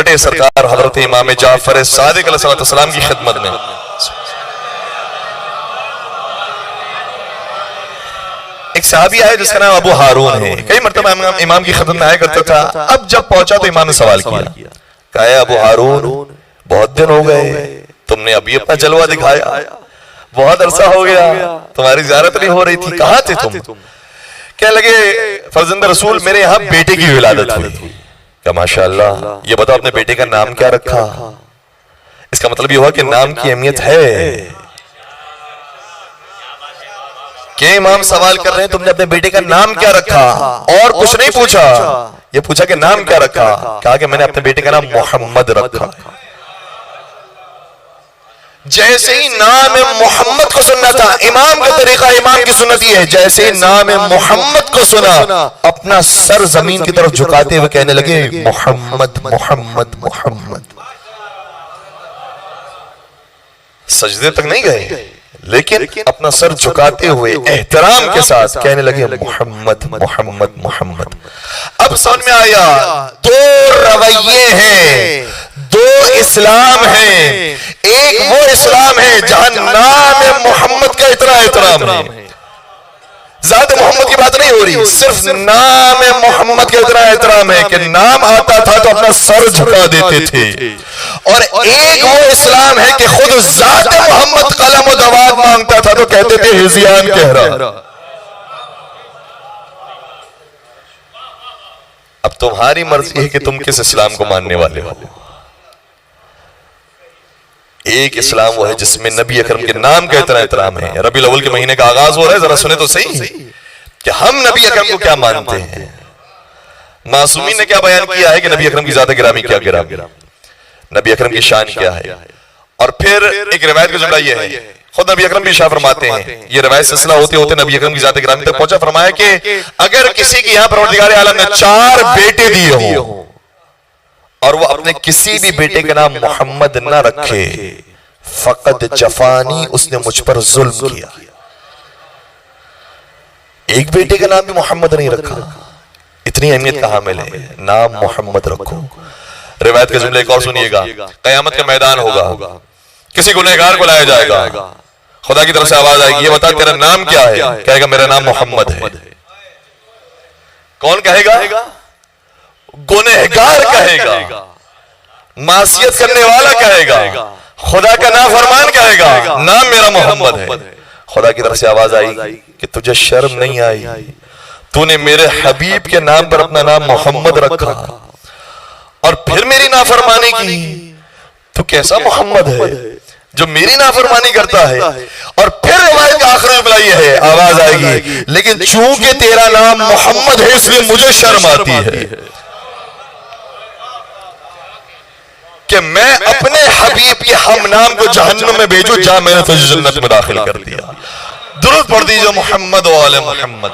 फटे सरकार हजरत इमाम जाफर सादिक अलैहिस्सलाम की खिदमत में। एक सहाबी आए जिसका नाम अबू हारून है, कई मरतबा इमाम की खिदमत में आया करता था। अब जब पहुंचा तो इमाम ने सवाल किया, कहा अबू हारून बहुत दिन हो गए, तुमने अभी अपना जलवा दिखाया, बहुत अरसा हो गया, तुम्हारी ज़ियारत नहीं हो रही थी, कहां थे तुम? क्या लगे फर्जंद रसूल मेरे यहाँ बेटे की विलादत हुई। क्या माशाअल्लाह, ये बताओ अपने बेटे का नाम क्या रखा? इसका मतलब ये हुआ कि नाम की अहमियत है। क्या इमाम सवाल कर रहे हैं तुमने अपने बेटे का नाम क्या रखा? और कुछ नहीं पूछा, ये पूछा कि नाम क्या रखा? कहा कि मैंने अपने बेटे का नाम मोहम्मद रखा। जैसे ही नाम मोहम्मद को सुनना था, इमाम का तरीका, इमाम की सुन्नत ये है, जैसे ही नाम मोहम्मद को सुना अपना सर जमीन की तरफ झुकाते हुए कहने लगे मोहम्मद मोहम्मद मोहम्मद। सजदे तक नहीं गए, लेकिन अपना सर झुकाते हुए एहतराम के साथ कहने लगे मोहम्मद मोहम्मद मोहम्मद। अब समझ में आया, दो रवैये हैं, दो इस्लाम हैं। एक वो इस्लाम है जहां नाम मोहम्मद का इतना एहतराम है, ज़ात मोहम्मद की बात नहीं हो रही, सिर्फ नाम मोहम्मद का इतना एहतराम है कि नाम आता था तो अपना सर झुका देते थे। और एक वो इस्लाम है कि खुद ज़ात मोहम्मद कलम और दवात मांगता था तो कहते थे हिज़ियान कह रहा। अब तुम्हारी मर्जी है कि तुम किस इस्लाम को मानने वाले हो। एक इस्लाम वो है जिसमें नबी अकरम के नाम का इतना एहतराम है। रबीउल अव्वल के महीने का आगाज हो रहा है, जरा सुने तो सही कि हम नबी अकरम को क्या मानते हैं। मासूमी ने क्या बयान किया है कि नबी अकरम की ज़ात गिरामी क्या गिरामी, नबी अकरम की शान क्या है। और फिर एक रिवायत का जुमला ये है, खुद नबी अकरम भी इरशाद फरमाते हैं, ये रिवायत सिलसिला होते होते नबी अकरम की ज़ात गिरामी तक पहुंचा। फरमाया कि अगर किसी की यहां परवरदिगार आलम ने 4 बेटे दिए हो और वो अपने किसी भी बेटे का नाम मोहम्मद न रखे, फकद जफानी, उसने मुझ पर जुल्म किया। एक बेटे का नाम भी मोहम्मद नहीं रखा, इतनी अहमियत कहां मिले, नाम मोहम्मद रखो। रिवायत के जुमले एक और सुनिएगा, कयामत का मैदान होगा, किसी गुनहगार को लाया जाएगा, खुदा की तरफ से आवाज आएगी, ये बता तेरा नाम क्या है? कहेगा मेरा नाम मोहम्मद है। कौन कहेगा? गुनहगार कहेगा, मासियत करने वाला कहेगा, खुदा का नाफरमान कहेगा नाम मेरा मोहम्मद है। खुदा की तरफ से आवाज आई कि तुझे शर्म नहीं आई, तूने मेरे हबीब के नाम पर अपना नाम मोहम्मद रखा और फिर मेरी नाफरमानी की। तू कैसा मोहम्मद है जो मेरी नाफरमानी करता है? और फिर रिवायत का आखिरी जुमला ये है, आवाज आएगी, लेकिन चूंकि तेरा नाम मोहम्मद है इसलिए मुझे शर्म आती है कि मैं अपने हबीब के हम नाम को जहन्नुम में भेजूं जहां मैंने तुझे जन्नत में दाखिल कर दिया। दुरूद पढ़ दीजिए मोहम्मद वाले मोहम्मद।